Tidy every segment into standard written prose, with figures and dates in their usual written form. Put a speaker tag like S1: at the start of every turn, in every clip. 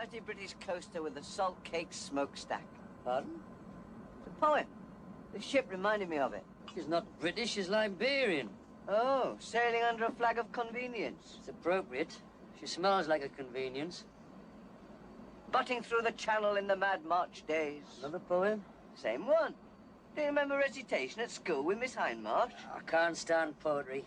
S1: dirty British coaster with a salt cake smokestack.
S2: Pardon?
S1: It's a poem. The ship reminded me of it.
S2: She's not British, she's Liberian.
S1: Oh, sailing under a flag of convenience.
S2: It's appropriate. She smells like a convenience.
S1: Butting through the channel in the Mad March days.
S2: Another poem?
S1: Same one. Do you remember recitation at school with Miss Hindmarsh?
S2: I can't stand poetry.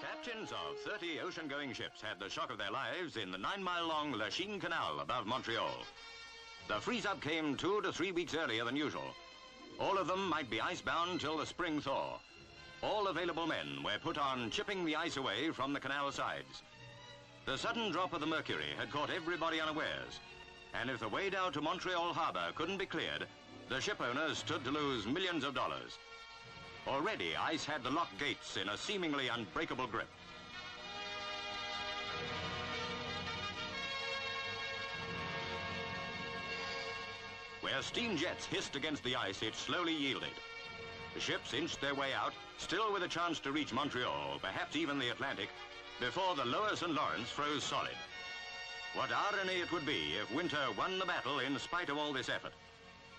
S3: Captains of 30 ocean-going ships had the shock of their lives in the 9-mile-long Lachine Canal above Montreal. The freeze-up came 2 to 3 weeks earlier than usual. All of them might be icebound till the spring thaw. All available men were put on chipping the ice away from the canal sides. The sudden drop of the mercury had caught everybody unawares, and if the way down to Montreal harbor couldn't be cleared, the ship owners stood to lose millions of dollars. Already, ice had the lock gates in a seemingly unbreakable grip. Where steam jets hissed against the ice, it slowly yielded. The ships inched their way out, still with a chance to reach Montreal, perhaps even the Atlantic, before the lower St. Lawrence froze solid. What irony it would be if winter won the battle in spite of all this effort.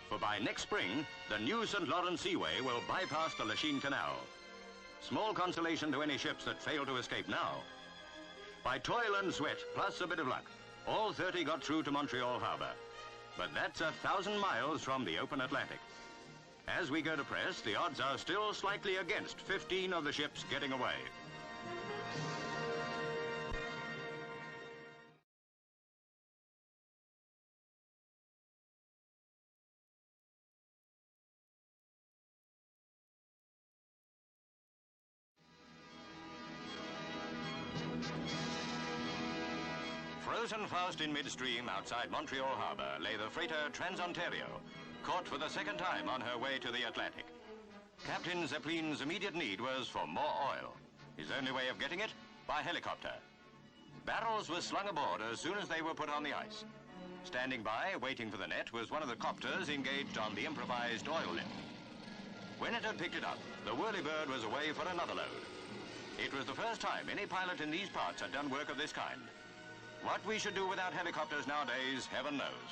S3: For by next spring, the new St. Lawrence Seaway will bypass the Lachine Canal. Small consolation to any ships that fail to escape now. By toil and sweat, plus a bit of luck, all 30 got through to Montreal harbor. But that's 1,000 miles from the open Atlantic. As we go to press, the odds are still slightly against 15 of the ships getting away. Frozen fast in midstream outside Montreal harbor lay the freighter Trans-Ontario, caught for the second time on her way to the Atlantic. Captain Zeppelin's immediate need was for more oil. His only way of getting it? By helicopter. Barrels were slung aboard as soon as they were put on the ice. Standing by, waiting for the net, was one of the copters engaged on the improvised oil lift. When it had picked it up, the whirlybird was away for another load. It was the first time any pilot in these parts had done work of this kind. What we should do without helicopters nowadays, heaven knows.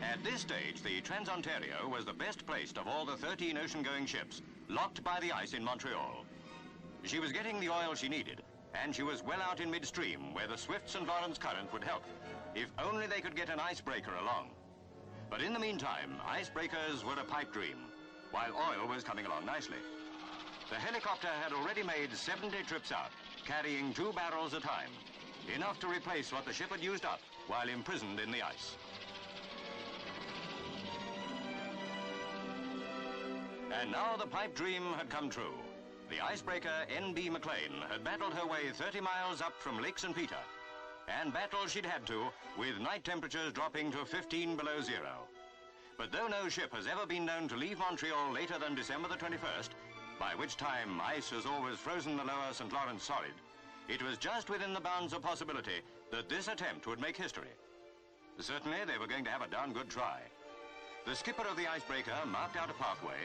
S3: At this stage, the Trans-Ontario was the best placed of all the 13 ocean-going ships, locked by the ice in Montreal. She was getting the oil she needed, and she was well out in midstream, where the swift St. Lawrence current would help, if only they could get an icebreaker along. But in the meantime, icebreakers were a pipe dream, while oil was coming along nicely. The helicopter had already made 70 trips out, carrying 2 barrels a time, enough to replace what the ship had used up while imprisoned in the ice. And now the pipe dream had come true. The icebreaker N.B. McLean had battled her way 30 miles up from Lake St. Peter, and battle she'd had to, with night temperatures dropping to 15 below zero. But though no ship has ever been known to leave Montreal later than December the 21st, by which time ice has always frozen the lower St. Lawrence solid, it was just within the bounds of possibility that this attempt would make history. Certainly, they were going to have a darn good try. The skipper of the icebreaker marked out a pathway,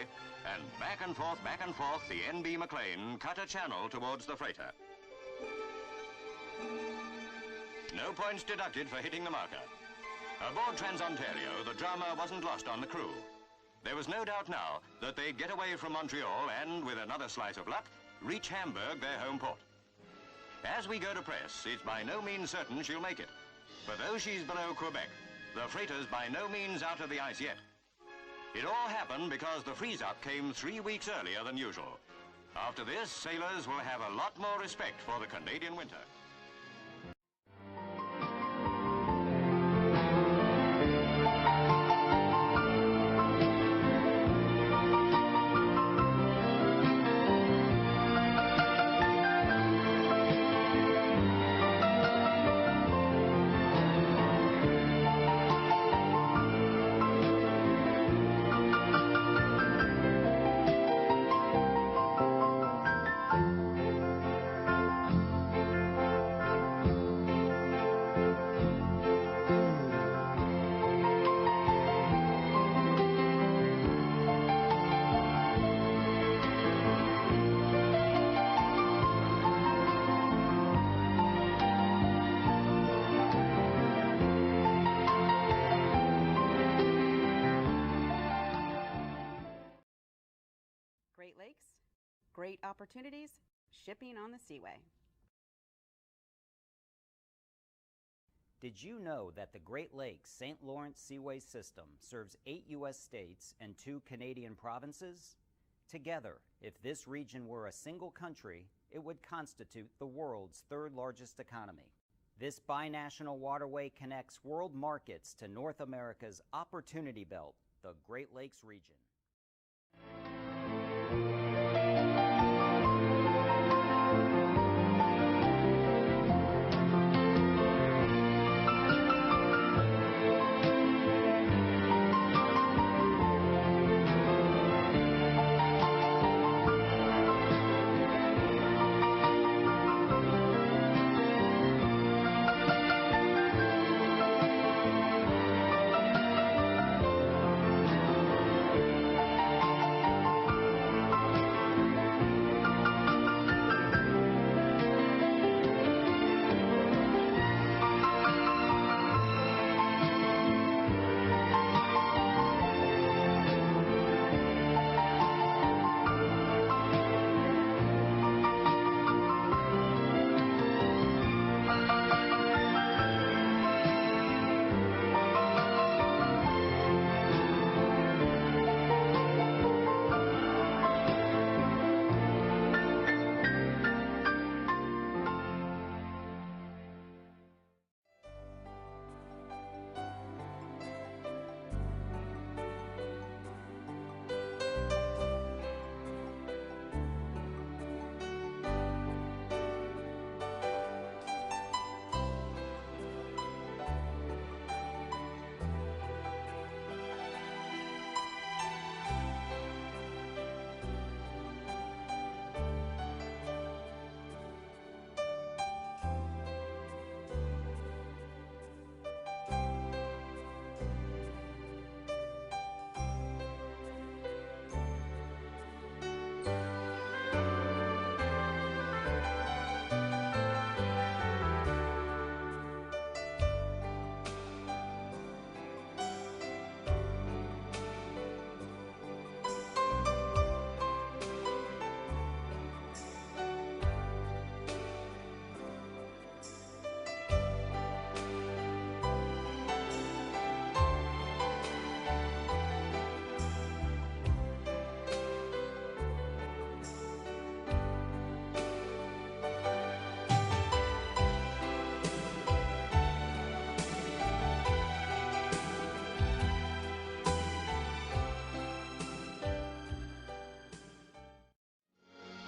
S3: and back and forth, the N.B. McLean cut a channel towards the freighter. No points deducted for hitting the marker. Aboard Trans-Ontario, the drama wasn't lost on the crew. There was no doubt now that they'd get away from Montreal and, with another slice of luck, reach Hamburg, their home port. As we go to press, it's by no means certain she'll make it. For though she's below Quebec, the freighter's by no means out of the ice yet. It all happened because the freeze-up came 3 weeks earlier than usual. After this, sailors will have a lot more respect for the Canadian winter.
S4: Great Lakes, great opportunities, shipping on the seaway.
S5: Did you know that the Great Lakes St. Lawrence Seaway System serves 8 U.S. states and 2 Canadian provinces? Together, if this region were a single country, it would constitute the world's 3rd largest economy. This binational waterway connects world markets to North America's opportunity belt, the Great Lakes region.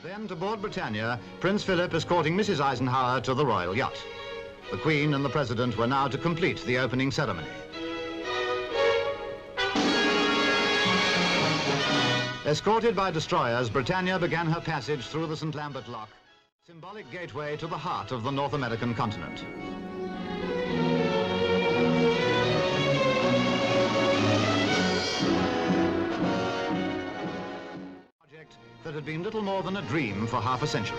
S6: Then to board Britannia, Prince Philip escorting Mrs. Eisenhower to the royal yacht. The Queen and the President were now to complete the opening ceremony. Escorted by destroyers, Britannia began her passage through the St. Lambert Lock, symbolic gateway to the heart of the North American continent. Project that had been little more than a dream for half a century.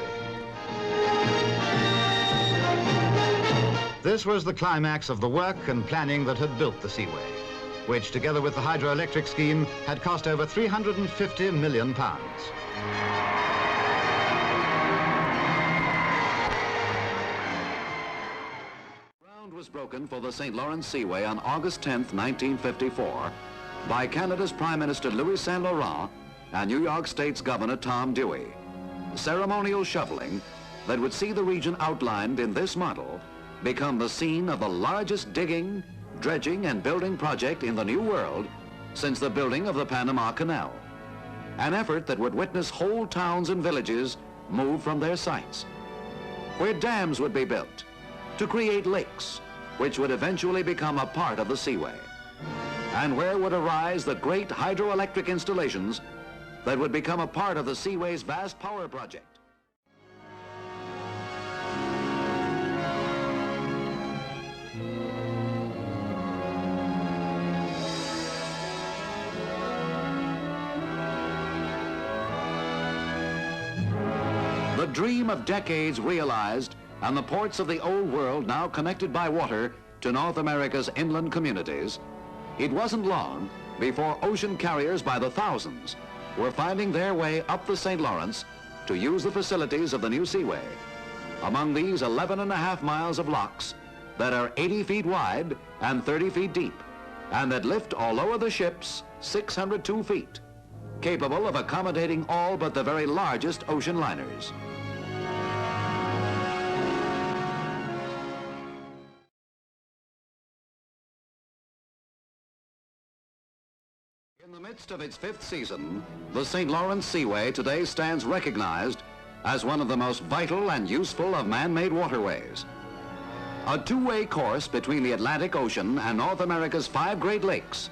S6: This was the climax of the work and planning that had built the seaway, which, together with the hydroelectric scheme, had cost over £350 million. Ground was
S7: was broken for the St. Lawrence Seaway on August 10, 1954, by Canada's Prime Minister Louis Saint Laurent and New York State's Governor Tom Dewey. Ceremonial shoveling that would see the region outlined in this model become the scene of the largest digging, dredging, and building project in the New World since the building of the Panama Canal. An effort that would witness whole towns and villages move from their sites, where dams would be built to create lakes, which would eventually become a part of the seaway, and where would arise the great hydroelectric installations that would become a part of the seaway's vast power project. The dream of decades realized, and the ports of the old world now connected by water to North America's inland communities, it wasn't long before ocean carriers by the thousands were finding their way up the St. Lawrence to use the facilities of the new seaway. Among these 11.5 miles of locks that are 80 feet wide and 30 feet deep, and that lift or lower the ships 602 feet, capable of accommodating all but the very largest ocean liners. In the midst of its 5th season, the St. Lawrence Seaway today stands recognized as one of the most vital and useful of man-made waterways. A two-way course between the Atlantic Ocean and North America's 5 Great Lakes.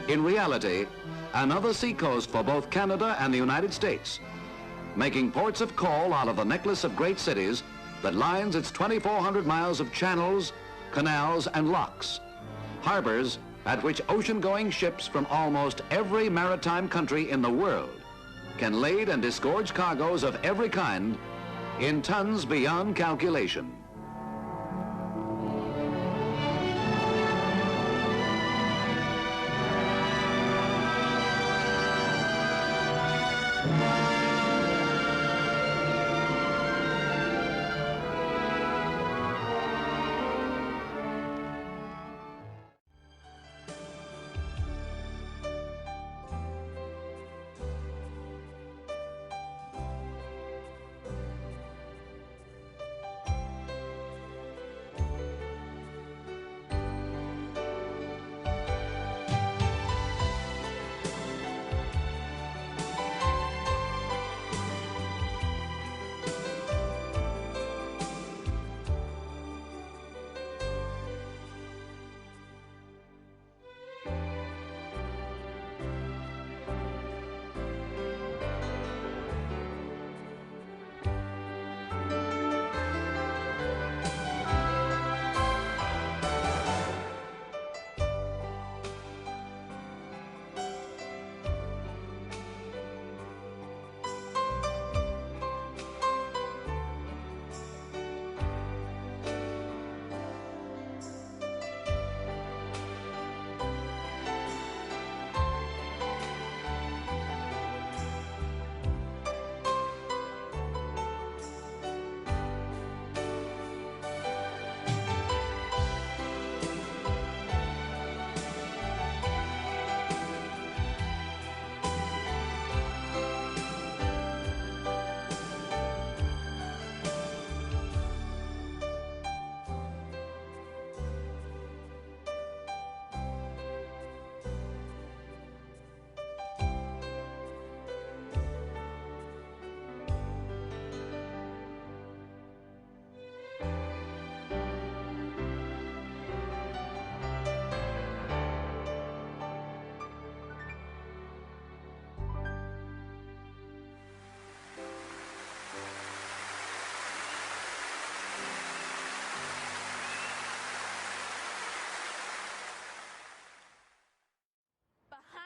S7: In reality, another seacoast for both Canada and the United States, making ports of call out of the necklace of great cities that lines its 2,400 miles of channels, canals, and locks, harbors at which ocean-going ships from almost every maritime country in the world can lade and disgorge cargoes of every kind in tons beyond calculation.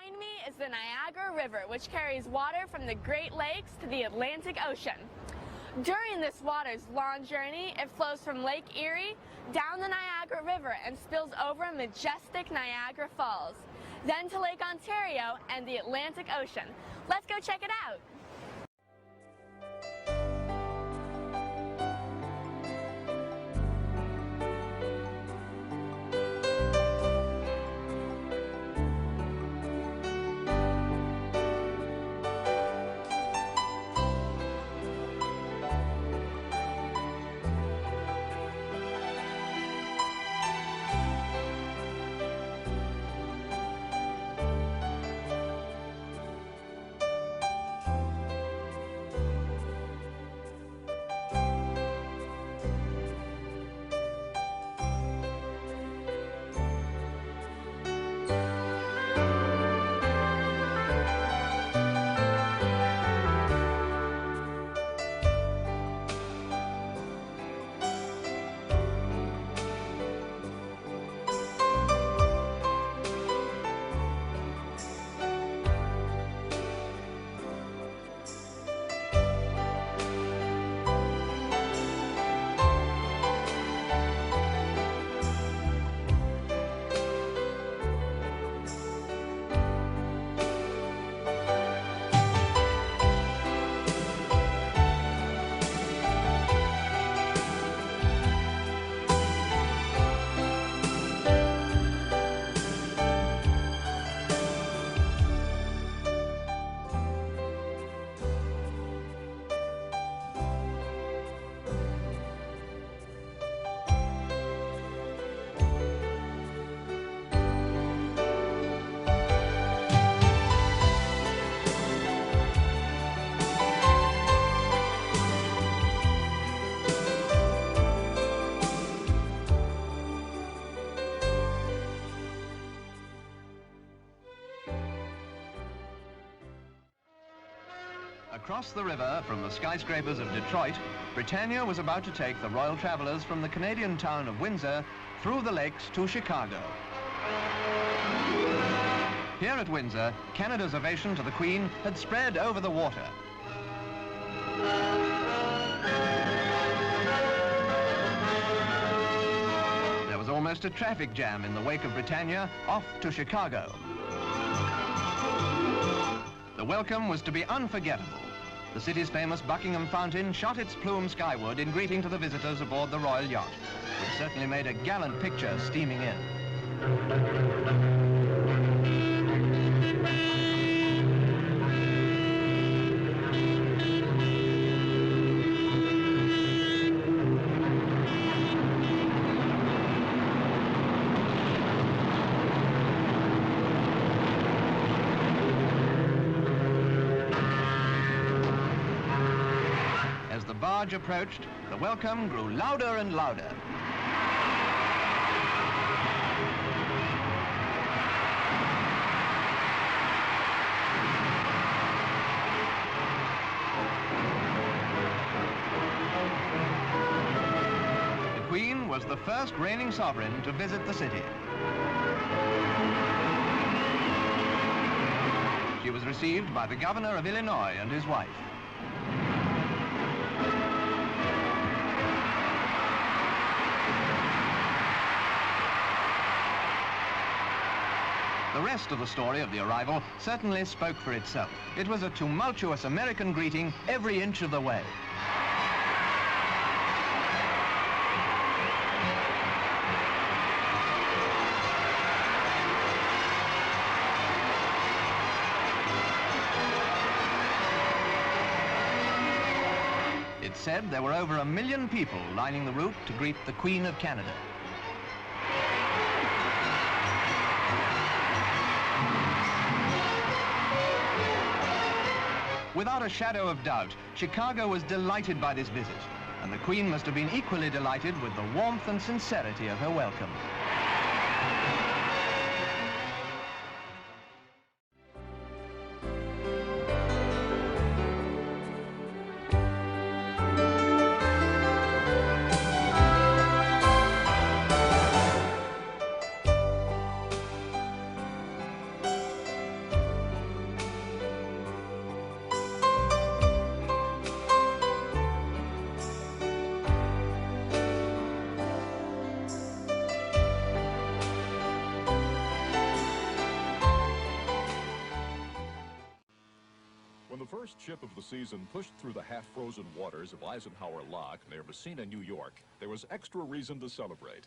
S8: Behind me is the Niagara River, which carries water from the Great Lakes to the Atlantic Ocean. During this water's long journey, it flows from Lake Erie down the Niagara River and spills over majestic Niagara Falls, then to Lake Ontario and the Atlantic Ocean. Let's go check it out.
S9: Across the river from the skyscrapers of Detroit, Britannia was about to take the royal travelers from the Canadian town of Windsor through the lakes to Chicago. Here at Windsor, Canada's ovation to the Queen had spread over the water. There was almost a traffic jam in the wake of Britannia off to Chicago. The welcome was to be unforgettable. The city's famous Buckingham Fountain shot its plume skyward in greeting to the visitors aboard the royal yacht, which certainly made a gallant picture steaming in. As the barge approached, the welcome grew louder and louder. The Queen was the first reigning sovereign to visit the city. She was received by the governor of Illinois and his wife. The rest of the story of the arrival certainly spoke for itself. It was a tumultuous American greeting every inch of the way. It said there were over 1 million people lining the route to greet the Queen of Canada. Without a shadow of doubt, Chicago was delighted by this visit, and the Queen must have been equally delighted with the warmth and sincerity of her welcome.
S10: When the first ship of the season pushed through the half-frozen waters of Eisenhower Lock near Messina, New York, there was extra reason to celebrate.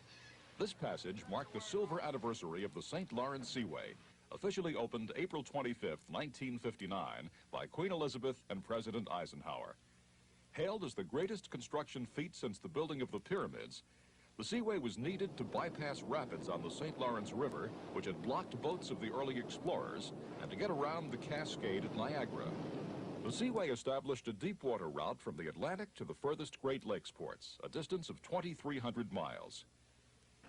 S10: This passage marked the silver anniversary of the St. Lawrence Seaway, officially opened April 25, 1959, by Queen Elizabeth and President Eisenhower. Hailed as the greatest construction feat since the building of the pyramids, the Seaway was needed to bypass rapids on the St. Lawrence River, which had blocked boats of the early explorers, and to get around the Cascade at Niagara. The Seaway established a deep-water route from the Atlantic to the furthest Great Lakes ports, a distance of 2,300 miles.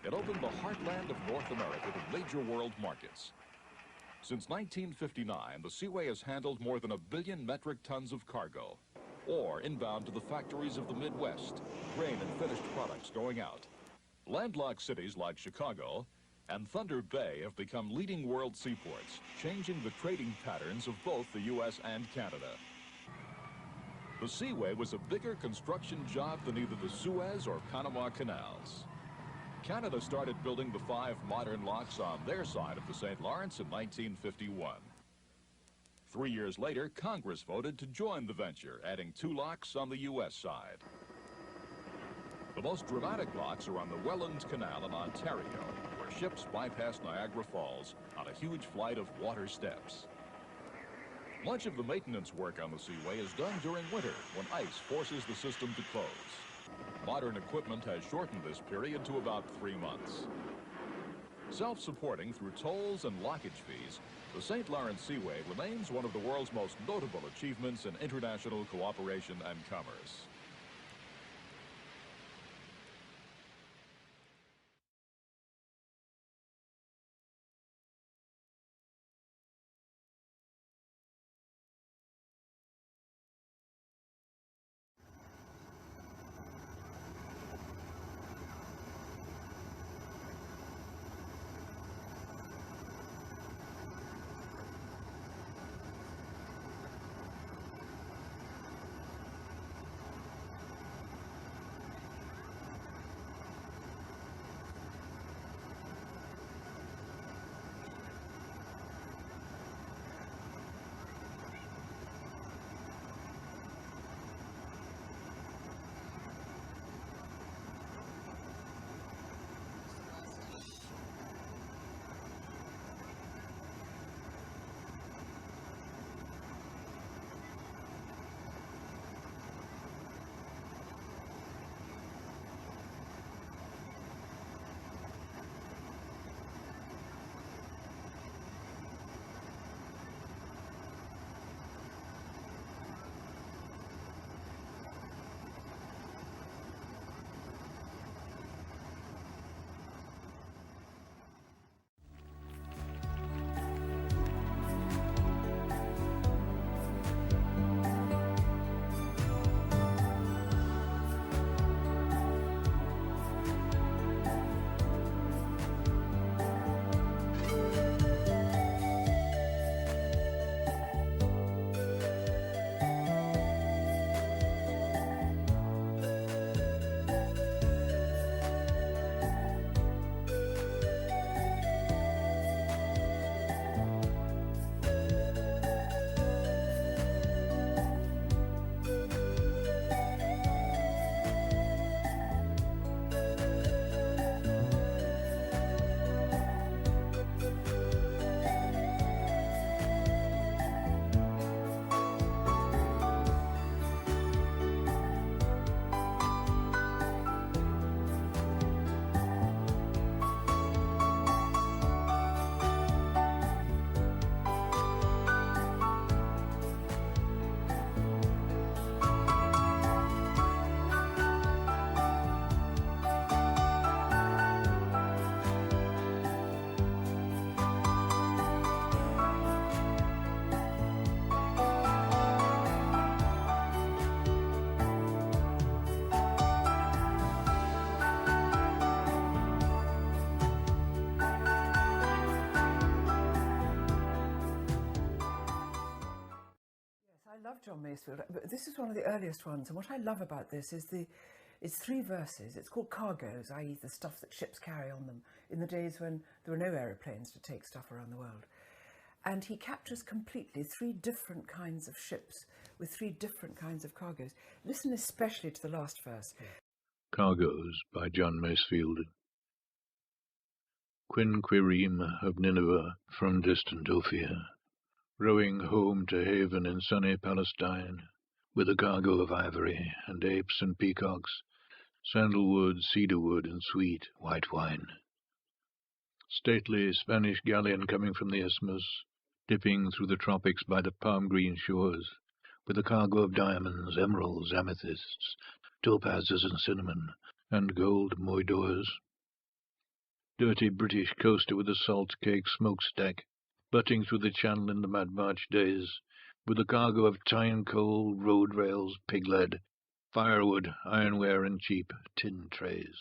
S10: It opened the heartland of North America to major world markets. Since 1959, the Seaway has handled more than 1 billion metric tons of cargo, or inbound to the factories of the Midwest, grain and finished products going out. Landlocked cities like Chicago and Thunder Bay have become leading world seaports, changing the trading patterns of both the U.S. and Canada. The Seaway was a bigger construction job than either the Suez or Panama Canals. Canada started building the 5 modern locks on their side of the St. Lawrence in 1951. 3 years later, Congress voted to join the venture, adding 2 locks on the U.S. side. The most dramatic locks are on the Welland Canal in Ontario, where ships bypass Niagara Falls on a huge flight of water steps. Much of the maintenance work on the Seaway is done during winter, when ice forces the system to close. Modern equipment has shortened this period to about 3 months. Self-supporting through tolls and lockage fees, the St. Lawrence Seaway remains one of the world's most notable achievements in international cooperation and commerce.
S11: love John Masefield. This is one of the earliest ones, and what I love about this is it's 3 verses. It's called cargoes, i.e. the stuff that ships carry on them, in the days when there were no aeroplanes to take stuff around the world. And he captures completely 3 different kinds of ships with 3 different kinds of cargoes. Listen especially to the last verse.
S12: Cargoes by John Masefield. Quinquirim of Nineveh from distant Ophir, rowing home to haven in sunny Palestine, with a cargo of ivory and apes and peacocks, sandalwood, cedarwood, and sweet white wine. Stately Spanish galleon coming from the isthmus, dipping through the tropics by the palm-green shores, with a cargo of diamonds, emeralds, amethysts, topazes and cinnamon, and gold moidores. Dirty British coaster with a salt cake smokestack, butting through the channel in the mad March days, with a cargo of tyne coal, road rails, pig lead, firewood, ironware, and cheap tin trays.